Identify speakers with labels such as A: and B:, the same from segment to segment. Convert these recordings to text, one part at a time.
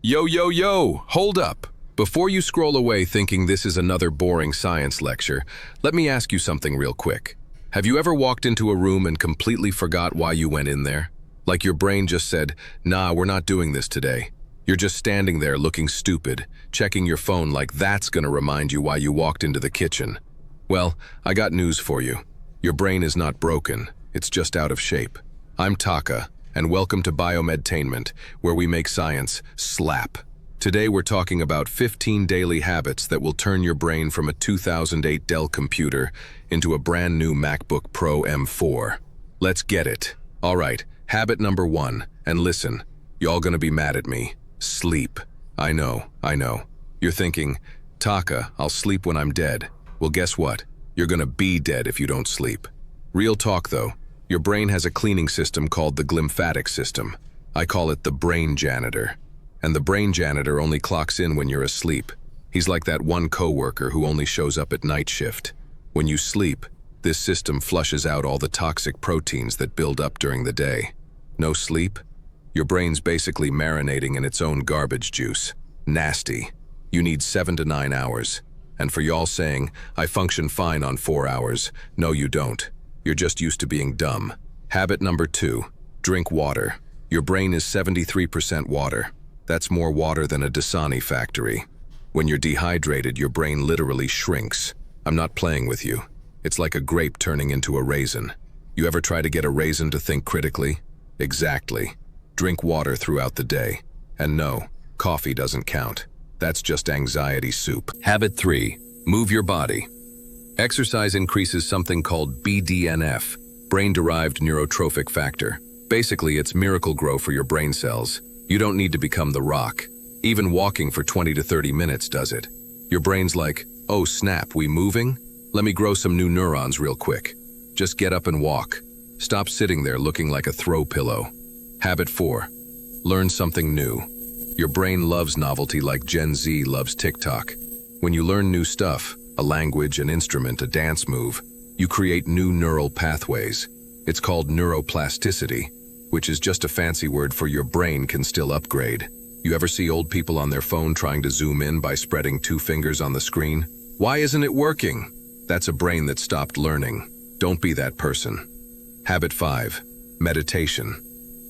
A: Yo, yo, yo, hold up. Before you scroll away thinking this is another boring science lecture, let me ask you something real quick. Have you ever walked into a room and completely forgot why you went in there? Like your brain just said, nah, we're not doing this today. You're just standing there looking stupid, checking your phone like that's gonna remind you why you walked into the kitchen. Well, I got news for you. Your brain is not broken, it's just out of shape. I'm Taka, and welcome to Biomedtainment, where we make science slap. Today we're talking about 15 daily habits that will turn your brain from a 2008 Dell computer into a brand new MacBook Pro M4. Let's get it. All right, habit number 1, and listen, y'all gonna be mad at me. Sleep. I know. You're thinking, Taka, I'll sleep when I'm dead. Well, guess what? You're gonna be dead if you don't sleep. Real talk though, your brain has a cleaning system called the glymphatic system. I call it the brain janitor. And the brain janitor only clocks in when you're asleep. He's like that one coworker who only shows up at night shift. When you sleep, this system flushes out all the toxic proteins that build up during the day. No sleep? Your brain's basically marinating in its own garbage juice. Nasty. You need 7 to 9 hours. And for y'all saying, I function fine on 4 hours, no you don't. You're just used to being dumb. Habit number 2, drink water. Your brain is 73% water. That's more water than a Dasani factory. When you're dehydrated, your brain literally shrinks. I'm not playing with you. It's like a grape turning into a raisin. You ever try to get a raisin to think critically? Exactly. Drink water throughout the day. And no, coffee doesn't count. That's just anxiety soup. Habit 3, move your body. Exercise increases something called BDNF, brain-derived neurotrophic factor. Basically, it's miracle grow for your brain cells. You don't need to become the Rock. Even walking for 20 to 30 minutes does it. Your brain's like, oh snap, we moving? Let me grow some new neurons real quick. Just get up and walk. Stop sitting there looking like a throw pillow. Habit 4, learn something new. Your brain loves novelty like Gen Z loves TikTok. When you learn new stuff, a language, an instrument, a dance move, you create new neural pathways. It's called neuroplasticity, which is just a fancy word for your brain can still upgrade. You ever see old people on their phone trying to zoom in by spreading 2 fingers on the screen? Why isn't it working? That's a brain that stopped learning. Don't be that person. Habit 5, meditation.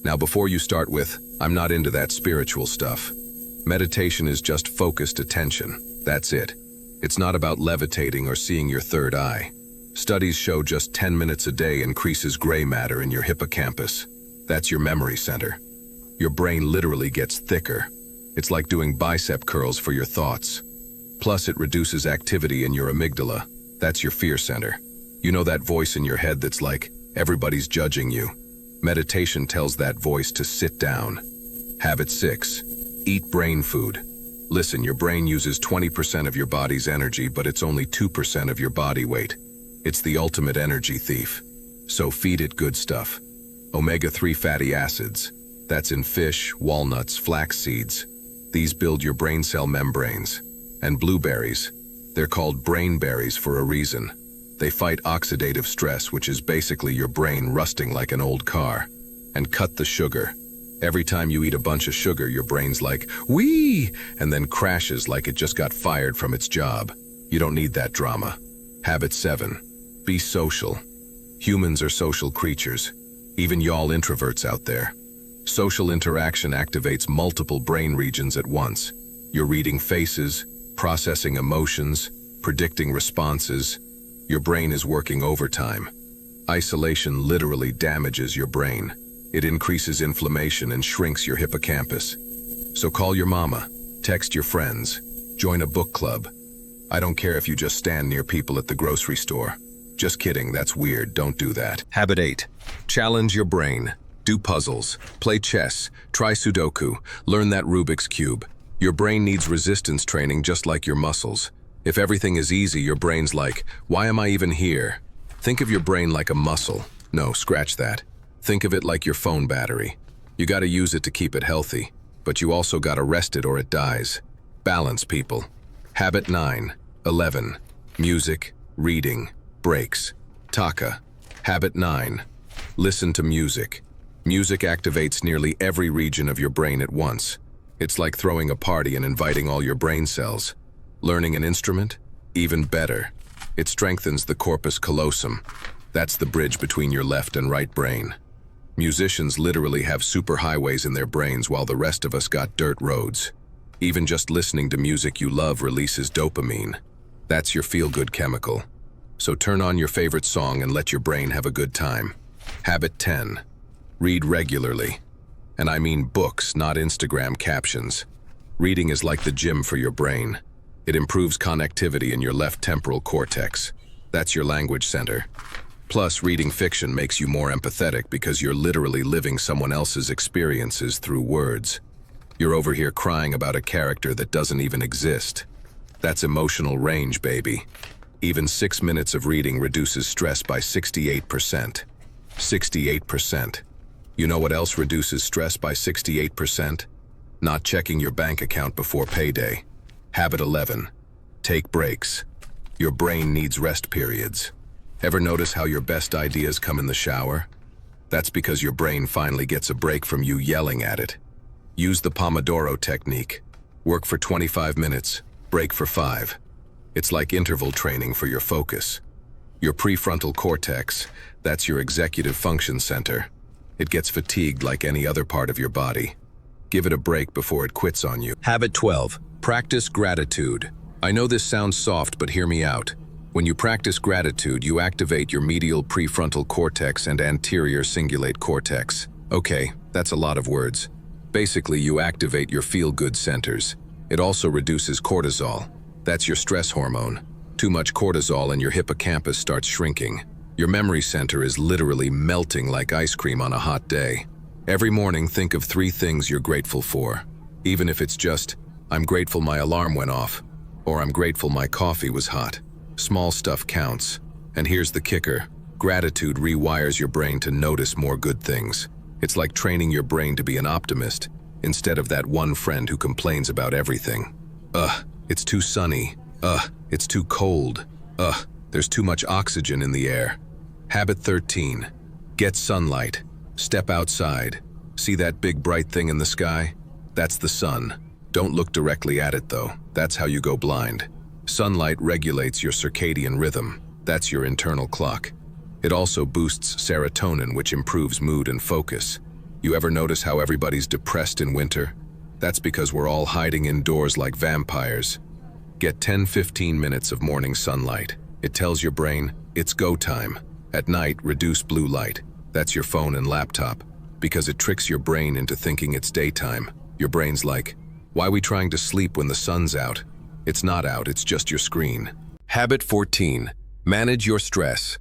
A: Now before you start with, I'm not into that spiritual stuff. Meditation is just focused attention. That's it. It's not about levitating or seeing your third eye. Studies show just 10 minutes a day increases gray matter in your hippocampus. That's your memory center. Your brain literally gets thicker. It's like doing bicep curls for your thoughts. Plus, it reduces activity in your amygdala. That's your fear center. You know that voice in your head that's like, everybody's judging you. Meditation tells that voice to sit down. Habit 6, eat brain food. Listen, your brain uses 20% of your body's energy, but it's only 2% of your body weight. It's the ultimate energy thief. So feed it good stuff. Omega-3 fatty acids. That's in fish, walnuts, flax seeds. These build your brain cell membranes. And blueberries. They're called brain berries for a reason. They fight oxidative stress, which is basically your brain rusting like an old car. And cut the sugar. Every time you eat a bunch of sugar, your brain's like, wee, and then crashes like it just got fired from its job. You don't need that drama. Habit 7, be social. Humans are social creatures. Even y'all introverts out there. Social interaction activates multiple brain regions at once. You're reading faces, processing emotions, predicting responses. Your brain is working overtime. Isolation literally damages your brain. It increases inflammation and shrinks your hippocampus. So call your mama, text your friends, join a book club. I don't care if you just stand near people at the grocery store. Just kidding, that's weird, don't do that. Habit 8, challenge your brain. Do puzzles, play chess, try Sudoku, learn that Rubik's Cube. Your brain needs resistance training just like your muscles. If everything is easy, your brain's like, why am I even here? Think of your brain like a muscle. No, scratch that. Think of it like your phone battery. You gotta use it to keep it healthy, but you also gotta rest it or it dies. Balance, people. Habit 9, 11, music, reading, breaks. Taka. Habit 9, listen to music. Music activates nearly every region of your brain at once. It's like throwing a party and inviting all your brain cells. Learning an instrument? Even better. It strengthens the corpus callosum. That's the bridge between your left and right brain. Musicians literally have superhighways in their brains while the rest of us got dirt roads. Even just listening to music you love releases dopamine. That's your feel-good chemical. So turn on your favorite song and let your brain have a good time. Habit 10. Read regularly. And I mean books, not Instagram captions. Reading is like the gym for your brain. It improves connectivity in your left temporal cortex. That's your language center. Plus, reading fiction makes you more empathetic because you're literally living someone else's experiences through words. You're over here crying about a character that doesn't even exist. That's emotional range, baby. Even 6 minutes of reading reduces stress by 68%. 68%. You know what else reduces stress by 68%? Not checking your bank account before payday. Habit 11. Take breaks. Your brain needs rest periods. Ever notice how your best ideas come in the shower? That's because your brain finally gets a break from you yelling at it. Use the Pomodoro technique. Work for 25 minutes, break for 5. It's like interval training for your focus. Your prefrontal cortex, that's your executive function center. It gets fatigued like any other part of your body. Give it a break before it quits on you. Habit 12. Practice gratitude. I know this sounds soft, but hear me out. When you practice gratitude, you activate your medial prefrontal cortex and anterior cingulate cortex. Okay, that's a lot of words. Basically, you activate your feel-good centers. It also reduces cortisol. That's your stress hormone. Too much cortisol and your hippocampus starts shrinking. Your memory center is literally melting like ice cream on a hot day. Every morning, think of 3 things you're grateful for. Even if it's just, I'm grateful my alarm went off, or I'm grateful my coffee was hot. Small stuff counts. And here's the kicker. Gratitude rewires your brain to notice more good things. It's like training your brain to be an optimist, instead of that one friend who complains about everything. It's too sunny. It's too cold. There's too much oxygen in the air. Habit 13. Get sunlight. Step outside. See that big bright thing in the sky? That's the sun. Don't look directly at it though. That's how you go blind. Sunlight regulates your circadian rhythm. That's your internal clock. It also boosts serotonin, which improves mood and focus. You ever notice how everybody's depressed in winter? That's because we're all hiding indoors like vampires. Get 10-15 minutes of morning sunlight. It tells your brain, it's go time. At night, reduce blue light. That's your phone and laptop. Because it tricks your brain into thinking it's daytime. Your brain's like, why are we trying to sleep when the sun's out? It's not out, it's just your screen. Habit 14. Manage your stress.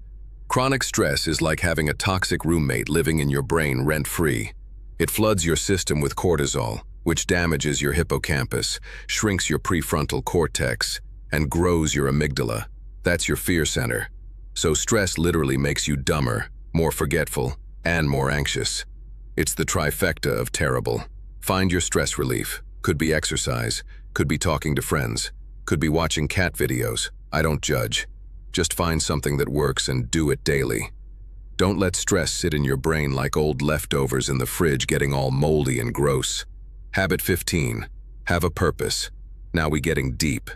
A: Chronic stress is like having a toxic roommate living in your brain rent-free. It floods your system with cortisol, which damages your hippocampus, shrinks your prefrontal cortex, and grows your amygdala. That's your fear center. So stress literally makes you dumber, more forgetful, and more anxious. It's the trifecta of terrible. Find your stress relief. Could be exercise, could be talking to friends, could be watching cat videos. I don't judge. Just find something that works and do it daily. Don't let stress sit in your brain like old leftovers in the fridge getting all moldy and gross. Habit 15. Have a purpose. Now we're getting deep.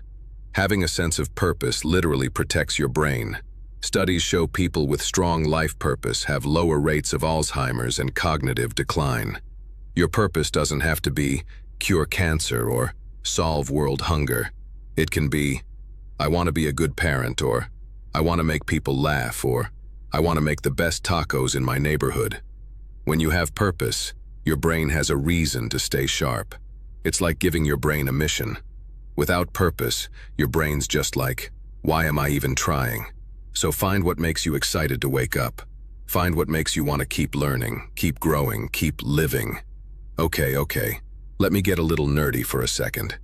A: Having a sense of purpose literally protects your brain. Studies show people with strong life purpose have lower rates of Alzheimer's and cognitive decline. Your purpose doesn't have to be cure cancer or solve world hunger. It can be, I want to be a good parent, or I want to make people laugh, or I want to make the best tacos in my neighborhood. When you have purpose, your brain has a reason to stay sharp. It's like giving your brain a mission. Without purpose, your brain's just like, why am I even trying? So find what makes you excited to wake up. Find what makes you want to keep learning, keep growing, keep living. Okay. Let me get a little nerdy for a second.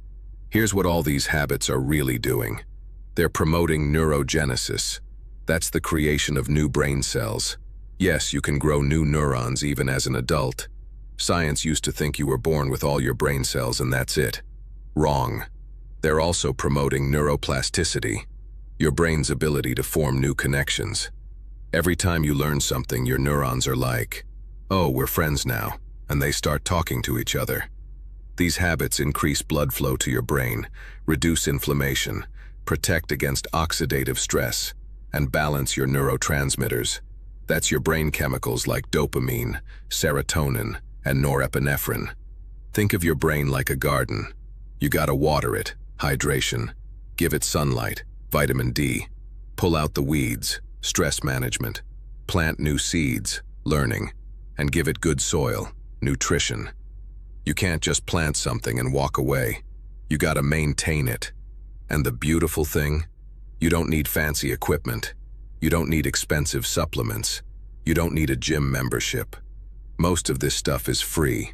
A: Here's what all these habits are really doing. They're promoting neurogenesis. That's the creation of new brain cells. Yes, you can grow new neurons even as an adult. Science used to think you were born with all your brain cells and that's it. Wrong. They're also promoting neuroplasticity, your brain's ability to form new connections. Every time you learn something, your neurons are like, oh, we're friends now, and they start talking to each other. These habits increase blood flow to your brain, reduce inflammation, protect against oxidative stress, and balance your neurotransmitters. That's your brain chemicals like dopamine, serotonin, and norepinephrine. Think of your brain like a garden. You gotta water it, hydration, give it sunlight, vitamin D, pull out the weeds, stress management, plant new seeds, learning, and give it good soil, nutrition. You can't just plant something and walk away. You gotta maintain it. And the beautiful thing? You don't need fancy equipment. You don't need expensive supplements. You don't need a gym membership. Most of this stuff is free.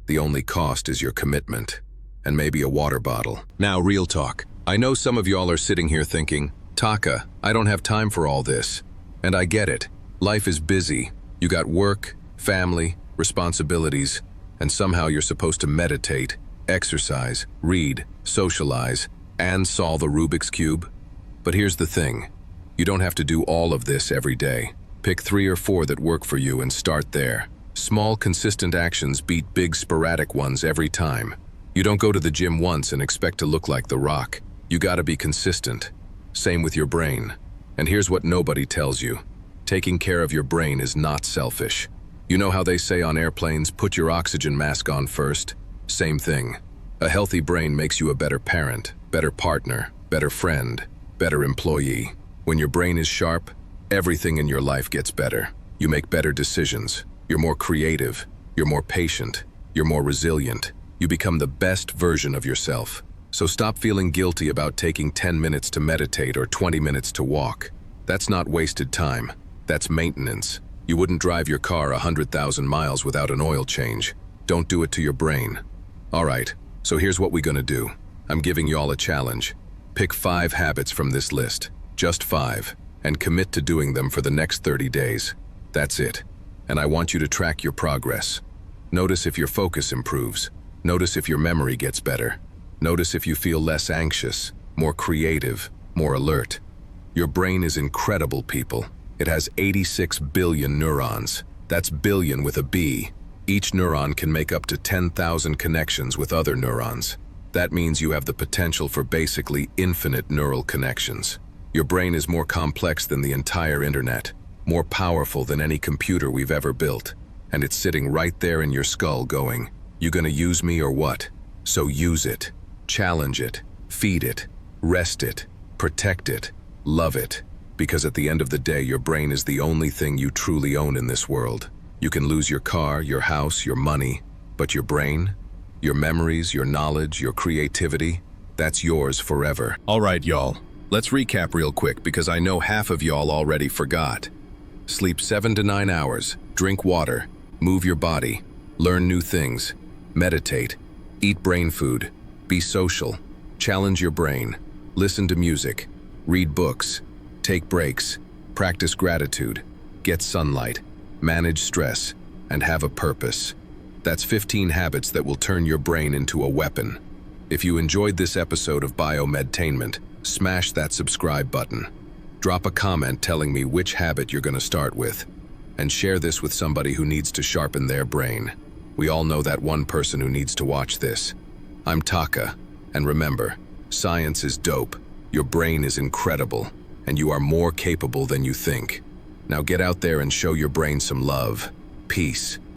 A: The only cost is your commitment. And maybe a water bottle. Now, real talk. I know some of y'all are sitting here thinking, Taka, I don't have time for all this. And I get it. Life is busy. You got work, family, responsibilities, and somehow you're supposed to meditate, exercise, read, socialize, and solve a Rubik's Cube. But here's the thing. You don't have to do all of this every day. Pick 3 or 4 that work for you and start there. Small, consistent actions beat big, sporadic ones every time. You don't go to the gym once and expect to look like The Rock. You gotta be consistent. Same with your brain. And here's what nobody tells you. Taking care of your brain is not selfish. You know how they say on airplanes, put your oxygen mask on first? Same thing. A healthy brain makes you a better parent, better partner, better friend, better employee. When your brain is sharp, everything in your life gets better. You make better decisions. You're more creative. You're more patient. You're more resilient. You become the best version of yourself. So stop feeling guilty about taking 10 minutes to meditate or 20 minutes to walk. That's not wasted time. That's maintenance. You wouldn't drive your car 100,000 miles without an oil change. Don't do it to your brain. All right, so here's what we're gonna do. I'm giving y'all a challenge. Pick 5 habits from this list, just 5, and commit to doing them for the next 30 days. That's it. And I want you to track your progress. Notice if your focus improves. Notice if your memory gets better. Notice if you feel less anxious, more creative, more alert. Your brain is incredible, people. It has 86 billion neurons. That's billion with a B. Each neuron can make up to 10,000 connections with other neurons. That means you have the potential for basically infinite neural connections. Your brain is more complex than the entire internet, more powerful than any computer we've ever built. And it's sitting right there in your skull going, you gonna use me or what? So use it, challenge it, feed it, rest it, protect it, love it. Because at the end of the day, your brain is the only thing you truly own in this world. You can lose your car, your house, your money, but your brain, your memories, your knowledge, your creativity, that's yours forever. All right, y'all. Let's recap real quick because I know half of y'all already forgot. Sleep 7 to 9 hours, drink water, move your body, learn new things, meditate, eat brain food, be social, challenge your brain, listen to music, read books, take breaks, practice gratitude, get sunlight, manage stress, and have a purpose. That's 15 habits that will turn your brain into a weapon. If you enjoyed this episode of Biomedtainment, smash that subscribe button. Drop a comment telling me which habit you're going to start with, and share this with somebody who needs to sharpen their brain. We all know that one person who needs to watch this. I'm Taka, and remember, science is dope, your brain is incredible, and you are more capable than you think. Now get out there and show your brain some love. Peace.